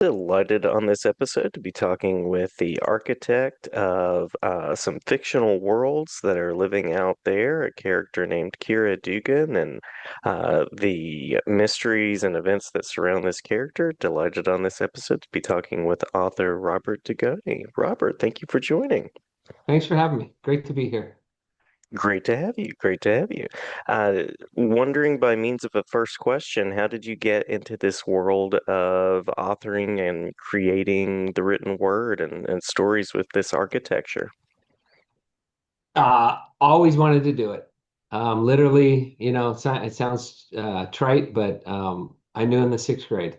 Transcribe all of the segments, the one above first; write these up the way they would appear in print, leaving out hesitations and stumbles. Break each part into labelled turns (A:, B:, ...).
A: Delighted on this episode to be talking with the architect of some fictional worlds that are living out there, a character named Kira Dugan, and the mysteries and events that surround this character. Delighted on this episode to be talking with author Robert Dugoni. Robert, thank you for joining.
B: Thanks for having me. Great to be here.
A: Great to have you. Great to have you. Wondering by means of a first question, how did you get into this world of authoring and creating the written word and stories with this architecture?
B: Always wanted to do it. Literally, it sounds trite, but I knew in the sixth grade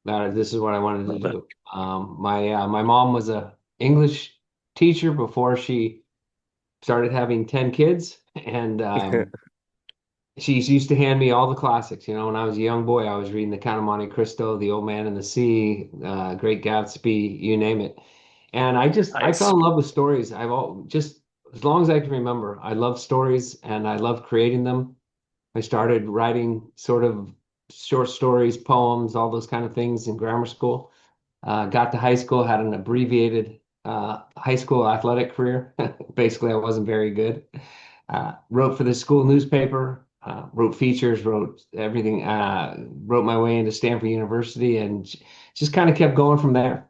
B: that this is what I wanted to
A: Love it.
B: do. My mom was a English teacher before she started having 10 kids, and she used to hand me all the classics. When I was a young boy, I was reading The Count of Monte Cristo, The Old Man and the Sea, Great Gatsby, you name it. And I fell
A: Nice.
B: in love with stories. Just as long as I can remember, I love stories and I love creating them. I started writing sort of short stories, poems, all those kind of things in grammar school. Got to high school, had an abbreviated high school athletic career. Basically, I wasn't very good. Wrote for the school newspaper, wrote features, wrote everything, wrote my way into Stanford University, and just kind of kept going from there.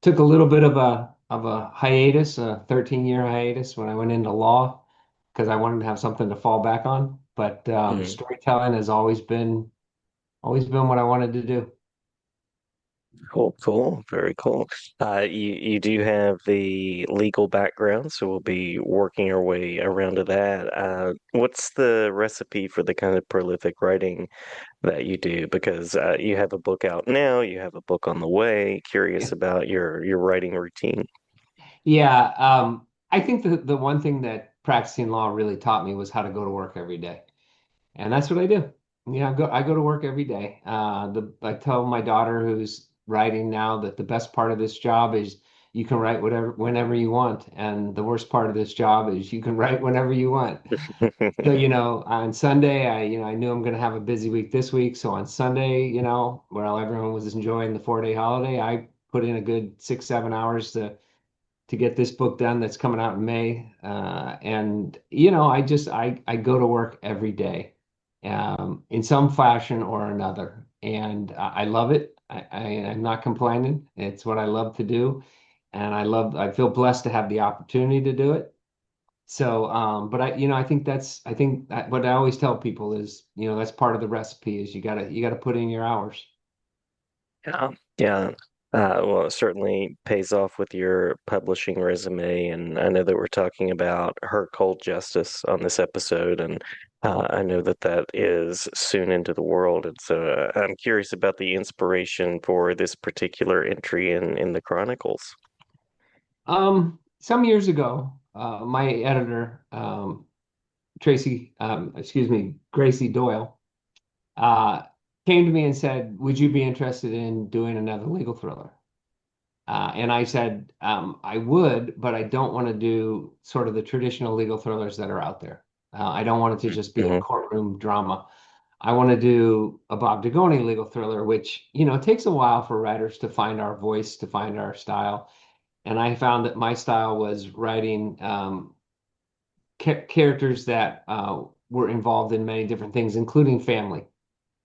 B: Took a little bit of a hiatus, a 13-year hiatus when I went into law because I wanted to have something to fall back on. But
A: Mm.
B: storytelling has always been what I wanted to do.
A: Cool, cool, very cool. You do have the legal background, so we'll be working our way around to that. What's the recipe for the kind of prolific writing that you do? Because you have a book out now, you have a book on the way. Curious about your writing routine.
B: Yeah, I think the one thing that practicing law really taught me was how to go to work every day. And that's what I do. I go to work every day. I tell my daughter who's writing now that the best part of this job is you can write whatever whenever you want, and the worst part of this job is you can write whenever you want. So, on Sunday, I knew I'm going to have a busy week this week. So on Sunday, while everyone was enjoying the 4-day holiday, I put in a good 6, 7 hours to get this book done that's coming out in May. And I go to work every day, in some fashion or another, and I love it. I'm not complaining. It's what I love to do, and I feel blessed to have the opportunity to do it. So, but I think that what I always tell people is, that's part of the recipe is you gotta put in your hours.
A: Yeah, yeah. Well, it certainly pays off with your publishing resume, and I know that we're talking about her cold justice on this episode, and I know that that is soon into the world, and so I'm curious about the inspiration for this particular entry in the Chronicles.
B: Some years ago, my editor, Gracie Doyle, uh, came to me and said, "Would you be interested in doing another legal thriller?" And I said, "I would, but I don't want to do sort of the traditional legal thrillers that are out there. I don't want it to just be a
A: Mm-hmm.
B: courtroom drama. I want to do a Bob Dugoni legal thriller, which, it takes a while for writers to find our voice, to find our style. And I found that my style was writing characters that were involved in many different things, including family.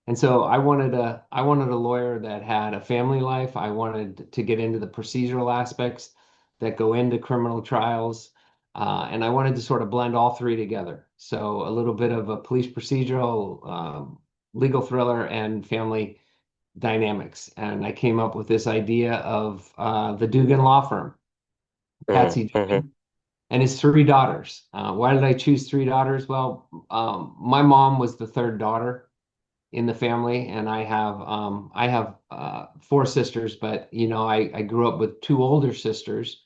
B: And so I wanted a lawyer that had a family life. I wanted to get into the procedural aspects that go into criminal trials. And I wanted to sort of blend all three together. So a little bit of a police procedural, legal thriller, and family dynamics. And I came up with this idea of the Dugan Law Firm, Patsy
A: Mm-hmm.
B: Dugan, and his three daughters. Why did I choose three daughters? Well, my mom was the third daughter in the family, and I have four sisters, but I grew up with two older sisters.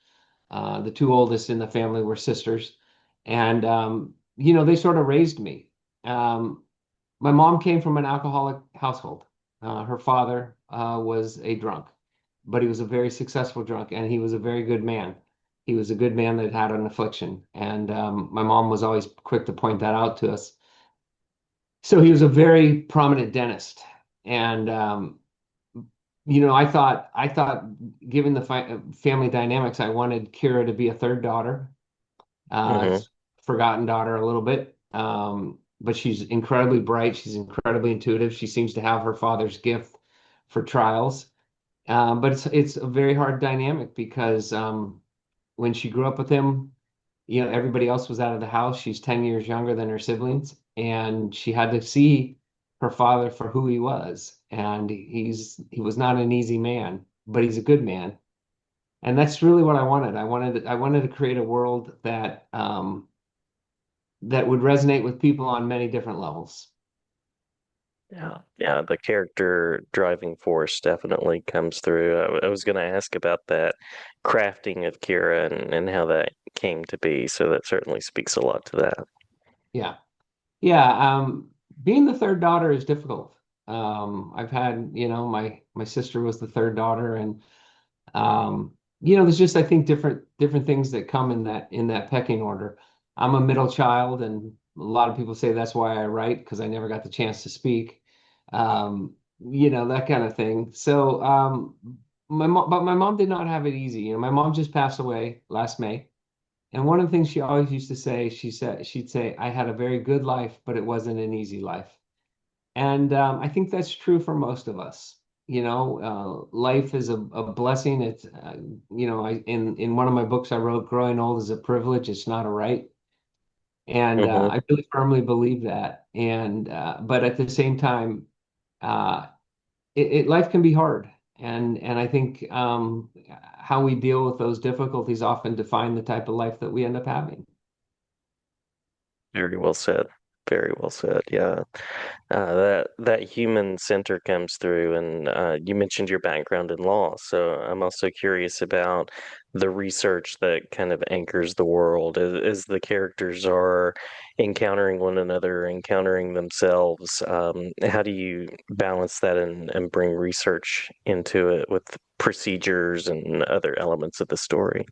B: The two oldest in the family were sisters, and they sort of raised me. Um, my mom came from an alcoholic household. Her father was a drunk, but he was a very successful drunk, and he was a very good man. He was a good man that had an affliction, and my mom was always quick to point that out to us. So he was a very prominent dentist, and I thought, given the family dynamics, I wanted Kira to be a third daughter,
A: Hmm.
B: forgotten daughter a little bit. But she's incredibly bright. She's incredibly intuitive. She seems to have her father's gift for trials. But it's a very hard dynamic because when she grew up with him, everybody else was out of the house. She's 10 years younger than her siblings, and she had to see her father for who he was. And he was not an easy man, but he's a good man. And that's really what I wanted. I wanted to create a world that would resonate with people on many different levels.
A: Yeah, yeah, the character driving force definitely comes through. I was going to ask about that crafting of Kira and how that came to be, so that certainly speaks a lot to that.
B: Yeah. Yeah, being the third daughter is difficult. I've had, my sister was the third daughter, and there's just I think different things that come in that pecking order. I'm a middle child, and a lot of people say that's why I write because I never got the chance to speak. That kind of thing. So, but my mom did not have it easy. My mom just passed away last May. And one of the things she always used to say, she'd say, I had a very good life, but it wasn't an easy life. And I think that's true for most of us. Life is a blessing. It's, in one of my books I wrote, growing old is a privilege. It's not a right. And
A: Hmm.
B: I really firmly believe that. And but at the same time, uh, life can be hard. And I think how we deal with those difficulties often define the type of life that we end up having.
A: Very well said. Very well said. Yeah. That human center comes through, and you mentioned your background in law, so I'm also curious about the research that kind of anchors the world as the characters are encountering one another, encountering themselves. How do you balance that and bring research into it with procedures and other elements of the story?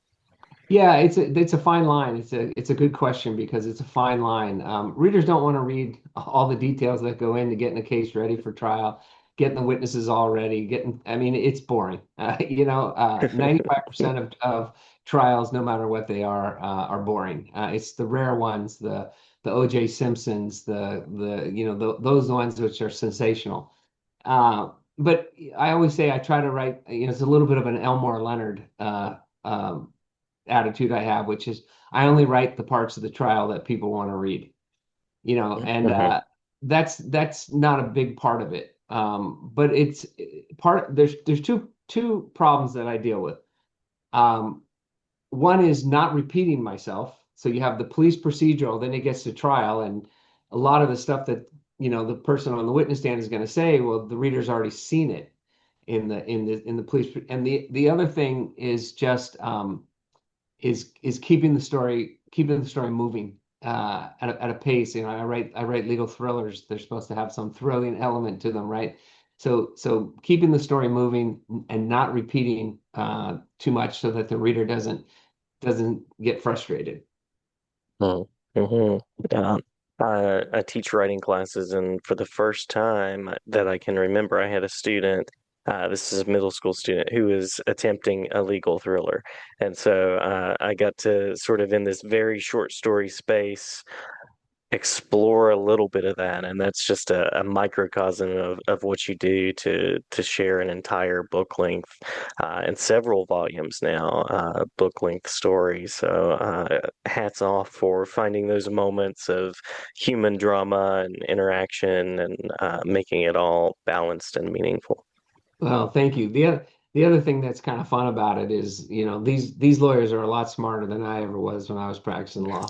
B: Yeah, it's a fine line. It's a good question because it's a fine line. Readers don't want to read all the details that go into getting a case ready for trial, getting the witnesses all ready, I mean, it's boring. 95% of trials, no matter what they are boring. It's the rare ones, the O.J. Simpsons, those ones which are sensational. But I always say I try to write, it's a little bit of an Elmore Leonard attitude I have, which is I only write the parts of the trial that people want to read, and
A: Hmm.
B: that's not a big part of it. But it's part. There's two problems that I deal with. Um, One is not repeating myself. So you have the police procedural, then it gets to trial, and a lot of the stuff that the person on the witness stand is going to say, well, the reader's already seen it in the police. And the other thing is just is keeping the story moving at a pace. I write legal thrillers. They're supposed to have some thrilling element to them, right? So keeping the story moving and not repeating too much so that the reader doesn't get frustrated.
A: Mm-hmm. Yeah. I teach writing classes, and for the first time that I can remember, I had a student. This is a middle school student who was attempting a legal thriller, and so I got to sort of in this very short story space explore a little bit of that, and that's just a microcosm of what you do to share an entire book length and several volumes now book length story. So hats off for finding those moments of human drama and interaction and making it all balanced and meaningful.
B: Well, thank you. The other thing that's kind of fun about it is, these lawyers are a lot smarter than I ever was when I was practicing law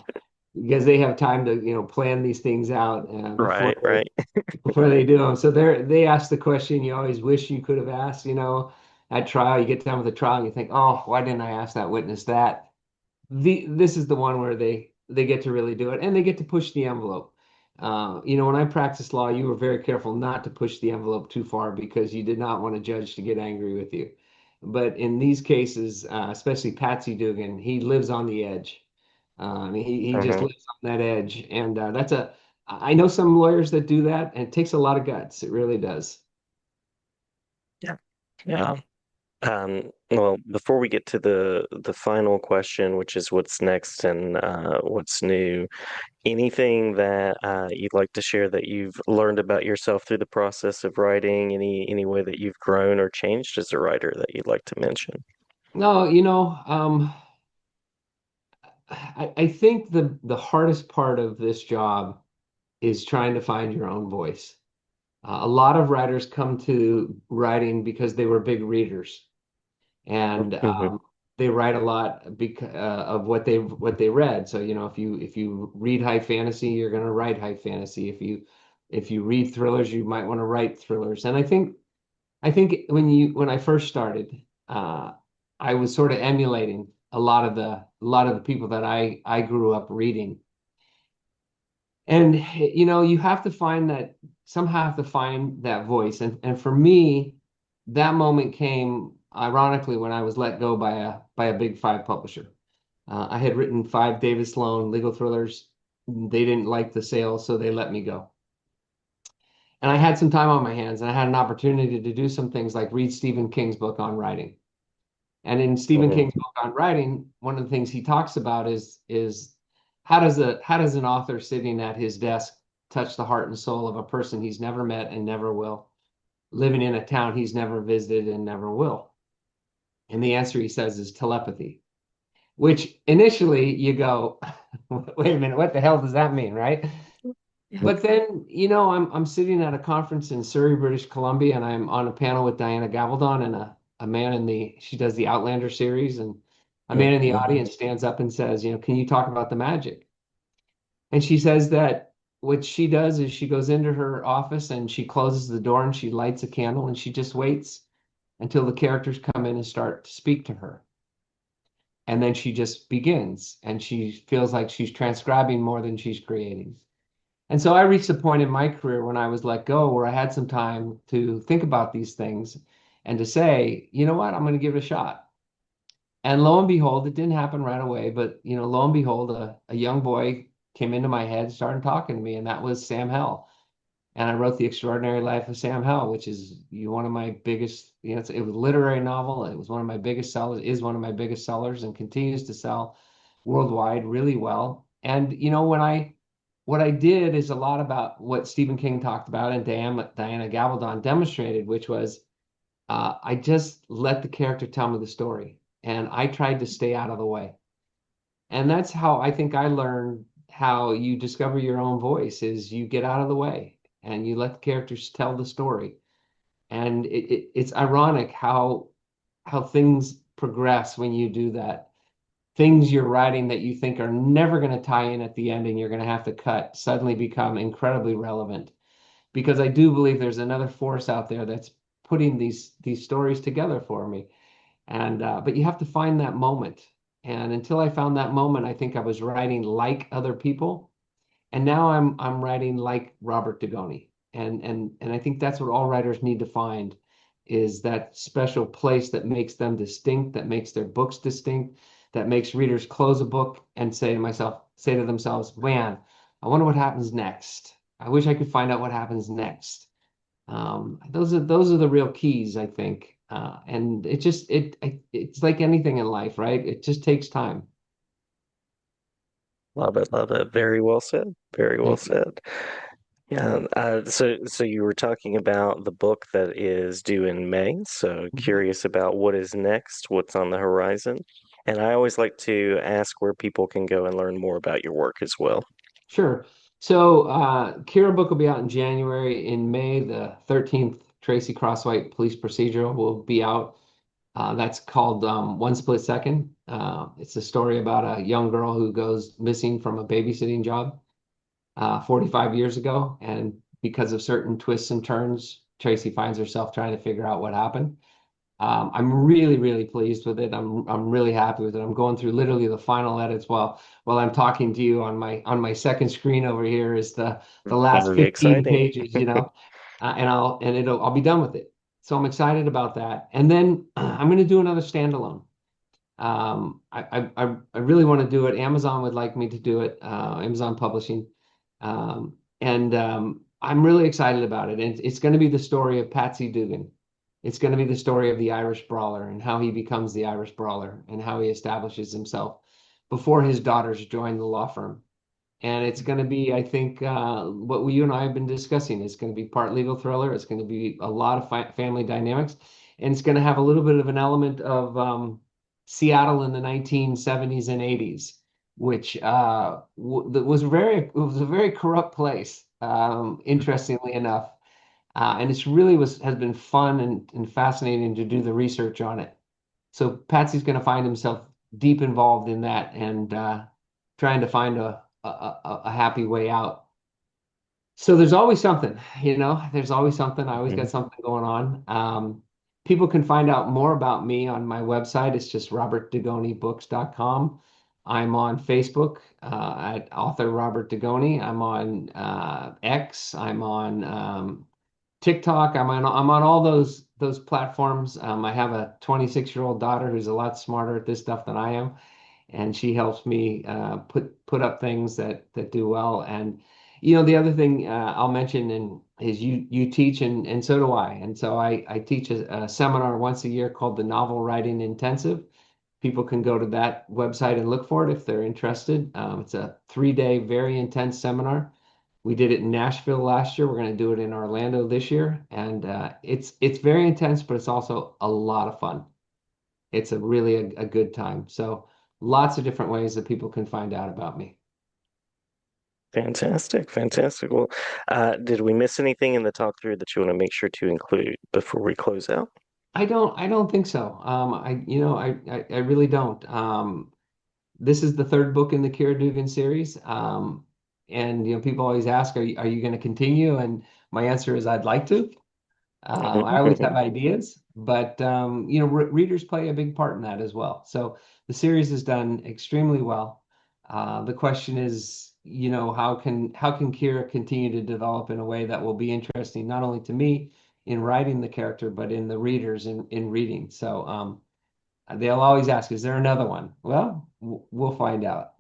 B: because they have time to, plan these things out
A: Right, right.
B: before they do them. So they ask the question you always wish you could have asked, at trial. You get done with the trial and you think, oh, why didn't I ask that witness that? This is the one where they get to really do it and they get to push the envelope. When I practiced law, you were very careful not to push the envelope too far because you did not want a judge to get angry with you. But in these cases, especially Patsy Dugan, he lives on the edge. He just
A: Hmm.
B: lives on that edge, and I know some lawyers that do that, and it takes a lot of guts. It really does.
A: Yeah. Yeah. Well, before we get to the final question, which is what's next and what's new, anything that you'd like to share that you've learned about yourself through the process of writing, any way that you've grown or changed as a writer that you'd like to mention?
B: No, I think the hardest part of this job is trying to find your own voice. A lot of writers come to writing because they were big readers, and
A: Hmm.
B: they write a lot because of what they read. So, if you read high fantasy, you're going to write high fantasy. If you read thrillers, you might want to write thrillers. And I think when I first started, I was sort of emulating a lot of the people that I grew up reading. And you have to find that somehow have to find that voice. And for me, that moment came ironically when I was let go by a big five publisher. I had written five David Sloan legal thrillers. They didn't like the sales, so they let me go. And I had some time on my hands, and I had an opportunity to do some things like read Stephen King's book on writing. And in Stephen
A: Hmm.
B: King's book on writing, one of the things he talks about is how does an author sitting at his desk touch the heart and soul of a person he's never met and never will, living in a town he's never visited and never will? And the answer he says is telepathy, which initially you go, wait a minute, what the hell does that mean, right? But then, I'm sitting at a conference in Surrey, British Columbia, and I'm on a panel with Diana Gabaldon and a man she does the Outlander series, and a man in the
A: Hmm.
B: audience stands up and says, can you talk about the magic? And she says that what she does is she goes into her office and she closes the door and she lights a candle and she just waits until the characters come in and start to speak to her. And then she just begins and she feels like she's transcribing more than she's creating. And so I reached a point in my career when I was let go where I had some time to think about these things and to say, you know what, I'm going to give it a shot. And lo and behold, it didn't happen right away, but lo and behold, a young boy came into my head, started talking to me, and that was Sam Hell. And I wrote The Extraordinary Life of Sam Hell, which is one of my biggest, it was a literary novel. It was one of my biggest sellers, is one of my biggest sellers, and continues to sell worldwide really well. And what I did is a lot about what Stephen King talked about and Diana Gabaldon demonstrated, which was I just let the character tell me the story, and I tried to stay out of the way. And that's how I think I learned how you discover your own voice is you get out of the way and you let the characters tell the story. And it's ironic how things progress when you do that. Things you're writing that you think are never going to tie in at the end and you're going to have to cut suddenly become incredibly relevant. Because I do believe there's another force out there that's putting these stories together for me. And but you have to find that moment. And until I found that moment, I think I was writing like other people. And now I'm writing like Robert Dugoni. And I think that's what all writers need to find is that special place that makes them distinct, that makes their books distinct, that makes readers close a book and say to themselves, man, I wonder what happens next. I wish I could find out what happens next. Those are the real keys, I think. And it's like anything in life, right? It just takes time.
A: Love it, love it. Very well said. Very well
B: Thank you.
A: said. Yeah. So you were talking about the book that is due in May. So
B: Mhm.
A: curious about what is next, what's on the horizon. And I always like to ask where people can go and learn more about your work as well.
B: Sure. So Kira book will be out in January. In May, the 13th, Tracy Crosswhite Police Procedural will be out. That's called One Split Second. It's a story about a young girl who goes missing from a babysitting job 45 years ago. And because of certain twists and turns, Tracy finds herself trying to figure out what happened. I'm really, really pleased with it. I'm really happy with it. I'm going through literally the final edits while I'm talking to you on my second screen over here is the last
A: Very
B: 15
A: exciting.
B: pages, I'll be done with it. So I'm excited about that. And then I'm going to do another standalone. I really want to do it. Amazon would like me to do it. Amazon Publishing, and I'm really excited about it. And it's going to be the story of Patsy Dugan. It's going to be the story of the Irish brawler and how he becomes the Irish brawler and how he establishes himself before his daughters join the law firm. And it's going to be, I think, what you and I have been discussing. It's going to be part legal thriller. It's going to be a lot of family dynamics, and it's going to have a little bit of an element of Seattle in the 1970s and 80s, which was a very corrupt place. Interestingly enough, and it's really has been fun and fascinating to do the research on it. So Patsy's going to find himself deep involved in that and trying to find a happy way out. So there's always something, there's always something. I always got
A: Mhm.
B: something going on. People can find out more about me on my website. It's just robertdugonibooks.com. I'm on Facebook at author Robert Dugoni. I'm on X. I'm on TikTok. I'm on all those platforms. I have a 26-year-old daughter who's a lot smarter at this stuff than I am, and she helps me put up things that do well. And the other thing I'll mention is you teach and so do I. And so I teach a seminar once a year called the Novel Writing Intensive. People can go to that website and look for it if they're interested. It's a 3-day, very intense seminar. We did it in Nashville last year. We're going to do it in Orlando this year, and it's very intense, but it's also a lot of fun. It's a really a good time. So lots of different ways that people can find out about me.
A: Fantastic, fantastic. Well, did we miss anything in the talk through that you want to make sure to include before we close out?
B: I don't think so. I really don't. This is the third book in the Kira Dugan series. And people always ask, are you going to continue? And my answer is I'd like to. I always have ideas, but readers play a big part in that as well. So the series has done extremely well. The question is, how can Kira continue to develop in a way that will be interesting not only to me in writing the character, but in the readers in reading. So they'll always ask, "Is there another one?" Well, we'll find out.